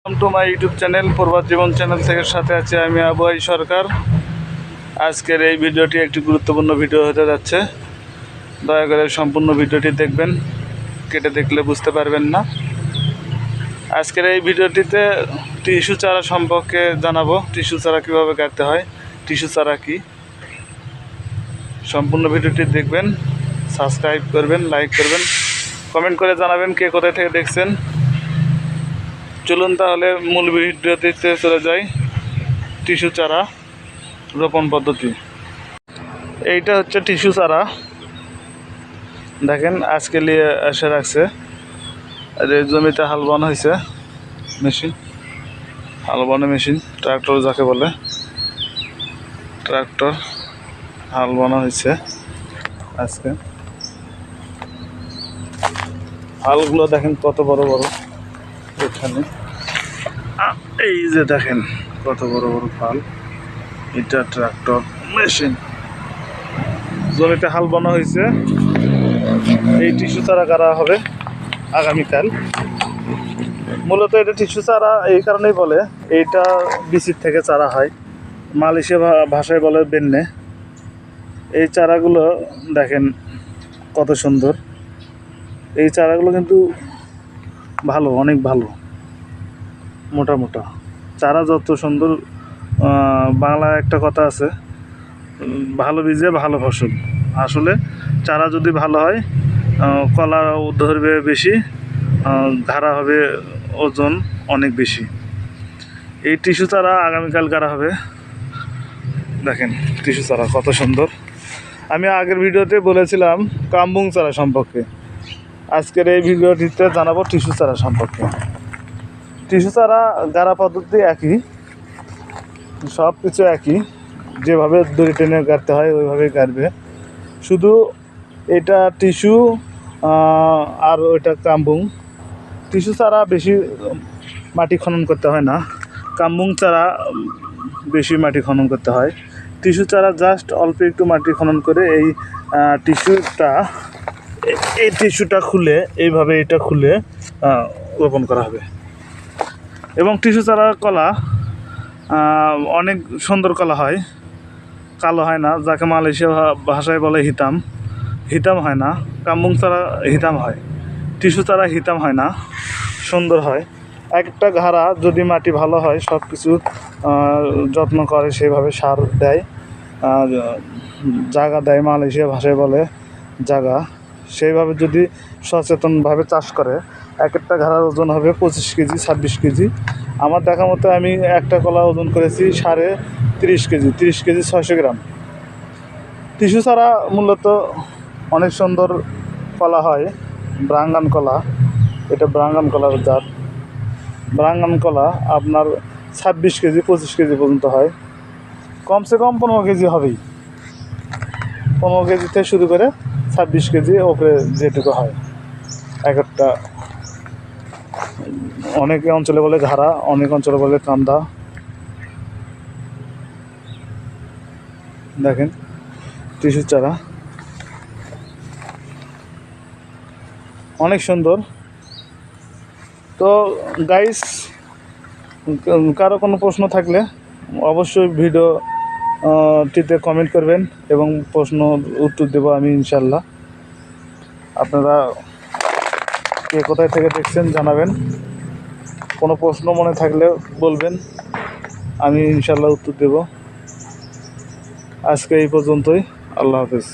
Welcome to my YouTube channel প্রবাদ জীবন channel থেকে সাথে আছি আমি আবু আই সরকার। আজকের এই ভিডিওটি একটি গুরুত্বপূর্ণ ভিডিও হতে যাচ্ছে। দয়া করে সম্পূর্ণ ভিডিওটি দেখবেন, কেটে দেখলে বুঝতে পারবেন না। আজকের এই ভিডিওটিতে টিস্যু চারা সম্পর্কে জানাবো। টিস্যু চারা কীভাবে কাটতে হয়, টিস্যু চারা কী, সম্পূর্ণ ভিডিওটি দেখবেন। সাবস্ক্রাইব করবেন, লাইক করবেন, কমেন্ট করে জানাবেন কে কোথায় থেকে দেখছেন। চলুন তাহলে মূল ভিডিওতে চলে যাই। টিস্যু চারা রোপণ পদ্ধতি। এইটা হচ্ছে টিস্যু চারা, দেখেন আজকে নিয়ে এসে রাখছে। আর এই জমিতে হাল বানো হয়েছে, মেশিন, হাল বানো মেশিন, ট্রাক্টর যাকে বলে, ট্রাক্টর হাল বানো হয়েছে। আজকে হালগুলো দেখেন কত বড় বড়, এখানে এই যে দেখেন কত বড় বড় ফাল। এটা ট্রাক্টর মেশিন, জমিতে হাল বানো হয়েছে। এই টিস্যু চারা কাটা হবে আগামীকাল। মূলত এটা টিস্যু চারা এই কারণেই বলে, এইটা বিচির থেকে চারা হয়, মালয়েশিয়া ভাষায় বলে বেন্নে। এই চারাগুলো দেখেন কত সুন্দর। এই চারাগুলো কিন্তু ভালো, অনেক ভালো, মোটা মোটা চারা যত সুন্দর। বাংলায় একটা কথা আছে, ভালো বীজে ভালো ফসল। আসলে চারা যদি ভালো হয়, কলা ধরবে বেশি, ধারা হবে, ওজন অনেক বেশি। এই টিস্যু চারা আগামীকাল গাড়া হবে। দেখেন টিস্যু চারা কত সুন্দর। আমি আগের ভিডিওতে বলেছিলাম কামবুং চারা সম্পর্কে, আজকের এই ভিডিওটিতে জানাবো টিস্যু চারা সম্পর্কে। টিস্যু চারা গাড়া পদ্ধতি একই, সব কিছু একই, যেভাবে দড়ি টেনে গাড়তে হয় ওইভাবেই গাড়বে। শুধু এটা টিস্যু আর ওইটা কামবুং। টিস্যু চারা বেশি মাটি খনন করতে হয় না, কামবুং চারা বেশি মাটি খনন করতে হয়। টিস্যু চারা জাস্ট অল্প একটু মাটি খনন করে এই টিস্যুটা খুলে এইভাবে এটা খুলে রোপণ করা হবে। এবং টিস্যু চারা কলা অনেক সুন্দর কলা হয়, কালো হয় না, যাকে মালয়েশিয়া ভাষায় বলে হিতাম। হিতাম হয় না, কামবুং চারা হিতাম হয়, টিস্যু চারা হিতাম হয় না, সুন্দর হয়। একটা ঘাড়া যদি মাটি ভালো হয়, সব কিছু যত্ন করে, সেইভাবে সার দেয়, জায়গা দেয়, মালয়েশিয়া ভাষায় বলে জায়গা, সেইভাবে যদি সচেতনভাবে চাষ করে, এক একটা ঘাড়ার ওজন হবে 25 কেজি 26 কেজি। আমার দেখা মতো আমি একটা কলা ওজন করেছি 30.5 কেজি, 30 কেজি 600 গ্রাম। টিস্যু ছাড়া মূলত অনেক সুন্দর কলা হয়, ব্রাঙ্গান কলা। এটা ব্রাঙ্গান কলার জাত। ব্রাঙ্গান কলা আপনার 26 কেজি 25 কেজি পর্যন্ত হয়, কমসে কম 15 কেজি হবেই। 15 কেজি থেকে শুরু করে 26 কেজি ওপরে যেটুকু হয় এক একটা। অনেক অঞ্চলে বলে ঘাড়া, অনেক অঞ্চলে বলে কান্দা। দেখেন টিস্যু চারা অনেক সুন্দর। তো গাইস, কারো কোনো প্রশ্ন থাকলে অবশ্যই ভিডিওটিতে কমেন্ট করবেন এবং প্রশ্ন উত্তর দেবো আমি ইনশাল্লাহ। আপনারা কে কোথায় থেকে দেখছেন জানাবেন, কোনো প্রশ্ন মনে থাকলে বলবেন, আমি ইনশাল্লাহ উত্তর দেব। আজকে এই পর্যন্তই, আল্লাহ হাফেজ।